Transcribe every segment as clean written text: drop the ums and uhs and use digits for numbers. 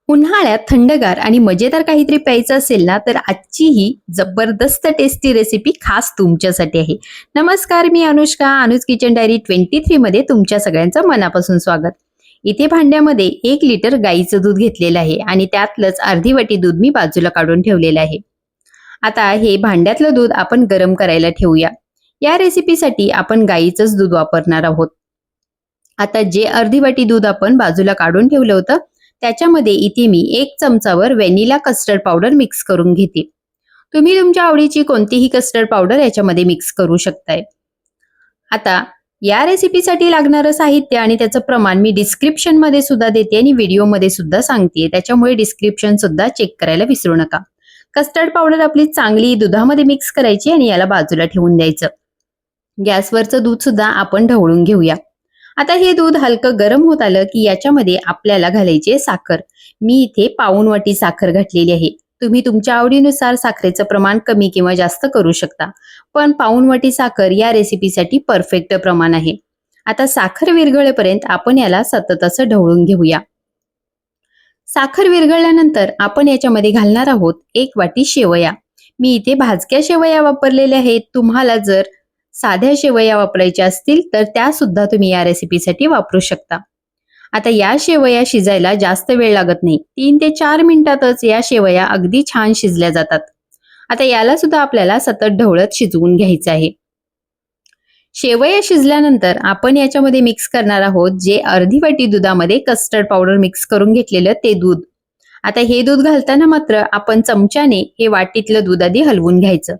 उन्हाळ्यात थंडगार आणि मजेदार काहीतरी प्यायचं असेल ना, तर आजची ही जबरदस्त टेस्टी रेसिपी खास तुमच्यासाठी आहे. नमस्कार, मी अनुष्का. अनुज किचन डायरी 23 मध्ये तुमच्या सगळ्यांचं मनापासून स्वागत. इथे भांड्यामध्ये 1 लिटर गाईचं दूध घेतलेलं आहे आणि त्यातलंच अर्धी वाटी दूध मी बाजूला काढून ठेवलेलं आहे. आता हे भांड्यातलं दूध आपण गरम करायला ठेवूया. या रेसिपीसाठी आपण गाईचंच दूध वापरणार आहोत. आता जे अर्धी वाटी दूध आपण बाजूला काढून ठेवलं होतं, त्याच्यामध्ये इथे मी 1 चमचावर व्हॅनिला कस्टर्ड पावडर मिक्स करून घेते. तुम्ही तुमच्या आवडीची कोणतीही कस्टर्ड पावडर याच्यामध्ये मिक्स करू शकताय. आता या रेसिपीसाठी लागणारं साहित्य आणि त्याचं प्रमाण मी डिस्क्रिप्शन मध्ये सुद्धा देते आणि व्हिडिओमध्ये सुद्धा सांगते, त्याच्यामुळे डिस्क्रिप्शन सुद्धा चेक करायला विसरू नका. कस्टर्ड पावडर आपली चांगली दुधामध्ये मिक्स करायची आणि याला बाजूला ठेवून द्यायचं. गॅसवरचं दूध सुद्धा आपण ढवळून घेऊया. आता हे दूध हलकं गरम होत आलं की याच्यामध्ये आपल्याला घालायची साखर. मी इथे पाऊण वाटी साखर घातलेली आहे. तुम्ही तुमच्या आवडीनुसार साखरेचं प्रमाण कमी किंवा जास्त करू शकता, पण पाऊण वाटी साखर या रेसिपीसाठी परफेक्ट प्रमाण आहे. आता साखर विरघळेपर्यंत आपण याला सतत असं ढवळून घेऊया. साखर विरघळल्यानंतर आपण याच्यामध्ये घालणार आहोत 1 वाटी शेवया. मी इथे भाजक्या शेवया वापरलेल्या आहेत. तुम्हाला जर साध्या शेवया वापरायच्या असतील तर त्या सुद्धा तुम्ही या रेसिपीसाठी वापरू शकता. आता या शेवया शिजायला जास्त वेळ लागत नाही. 3 ते 4 मिनिटातच या शेवया अगदी छान शिजल्या जातात. आता याला सुद्धा आपल्याला सतत ढवळत शिजवून घ्यायचं आहे. शेवया शिजल्यानंतर आपण याच्यामध्ये मिक्स करणार आहोत जे अर्धी वाटी दुधामध्ये कस्टर्ड पावडर मिक्स करून घेतलेलं ते दूध. आता हे दूध घालताना मात्र आपण चमच्याने हे वाटीतलं दूध आधी हलवून घ्यायचं,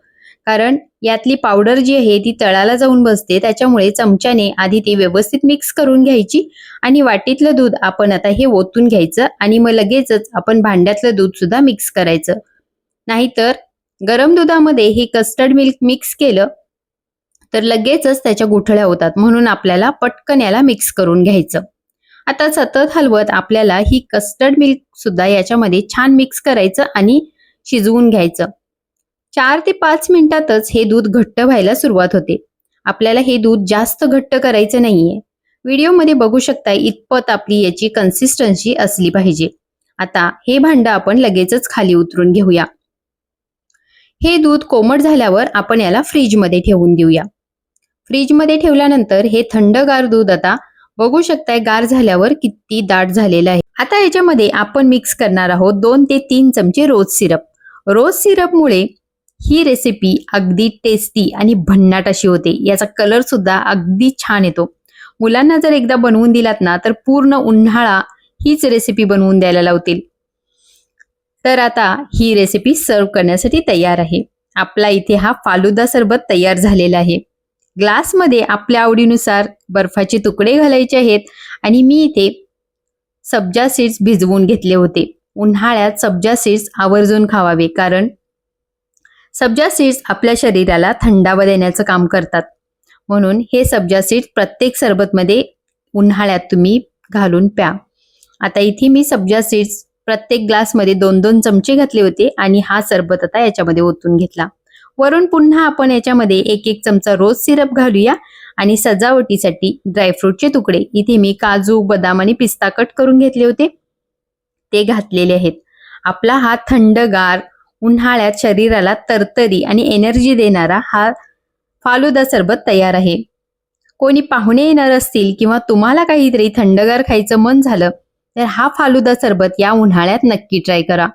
कारण यातली पावडर जी आहे ती तळाला जाऊन बसते. त्याच्यामुळे चमच्याने आधी ती व्यवस्थित मिक्स करून घ्यायची आणि वाटीतलं दूध आपण आता हे ओतून घ्यायचं आणि मग लगेचच आपण भांड्यातलं दूध सुद्धा मिक्स करायचं. नाहीतर गरम दुधामध्ये हे कस्टर्ड मिल्क मिक्स केलं तर लगेचच त्याच्या गुठळ्या होतात, म्हणून आपल्याला पटकन याला मिक्स करून घ्यायचं. आता सतत हलवत आपल्याला ही कस्टर्ड मिल्क सुद्धा याच्यामध्ये छान मिक्स करायचं आणि शिजवून घ्यायचं. 4 ते 5 मिनिटातच हे दूध घट्ट व्हायला सुरुवात होते. आपल्याला हे दूध जास्त घट्ट करायचं नाहीये. व्हिडिओमध्ये बघू शकता इतपत आपली याची कन्सिस्टन्सी असली पाहिजे. आता हे भांडं आपण लगेचच खाली उतरून घेऊया. हे दूध कोमट झाल्यावर आपण याला फ्रीजमध्ये ठेवून देऊया. फ्रीजमध्ये ठेवल्यानंतर हे थंडगार दूध आता बघू शकताय गार झाल्यावर किती दाट झालेलं आहे. आता याच्यामध्ये आपण मिक्स करणार आहोत 2 ते 3 चमचे रोज सिरप. रोज सिरपमुळे ही रेसिपी अगदी टेस्टी आणि भन्नाट अशी होते. याचा कलर सुद्धा अगदी छान येतो. मुलांना जर एकदा बनवून दिलात ना तर पूर्ण उन्हाळा हीच रेसिपी बनवून द्यायला लावतील. तर आता ही रेसिपी सर्व करण्यासाठी तयार आहे. आपला इथे हा फालुदा सरबत तयार झालेला आहे. ग्लासमध्ये आपल्या आवडीनुसार बर्फाचे तुकडे घालायचे आहेत आणि मी इथे सब्जा सीड्स भिजवून घेतले होते. उन्हाळ्यात सब्जा सीड्स आवर्जून खावावे, कारण सब्जा सीड्स आपल्या शरीराला थंडावा देण्याचं काम करतात. म्हणून हे सब्जा सीड्स प्रत्येक सरबतमध्ये उन्हाळ्यात तुम्ही घालून प्या. आता इथे मी सब्जा सीड्स प्रत्येक ग्लासमध्ये 2-2 चमचे घातले होते आणि हा सरबत आता याच्यामध्ये ओतून घेतला. वरून पुन्हा आपण याच्यामध्ये 1-1 चमचा रोज सिरप घालूया आणि सजावटीसाठी ड्रायफ्रूटचे तुकडे, इथे मी काजू, बदाम आणि पिस्ता कट करून घेतले होते ते घातलेले आहेत. आपला हा थंडगार उन्हाळ्यात शरीराला तरतरी आणि एनर्जी देणारा हा फालुदा सरबत तयार आहे. कोणी पाहुणे येणार असतील किंवा तुम्हाला काहीतरी थंडगार खायचं मन झालं तर हा फालुदा सरबत या उन्हाळ्यात नक्की ट्राय करा.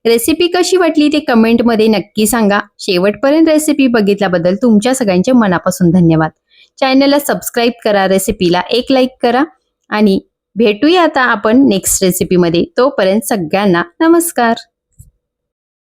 रेसिपी कशी वाटली ते कमेंटमध्ये नक्की सांगा. शेवटपर्यंत रेसिपी बघितल्याबद्दल तुमच्या सगळ्यांचे मनापासून धन्यवाद. चॅनलला सबस्क्राईब करा, रेसिपीला 1 लाईक करा आणि भेटूया आता आपण नेक्स्ट रेसिपीमध्ये. तोपर्यंत सगळ्यांना नमस्कार.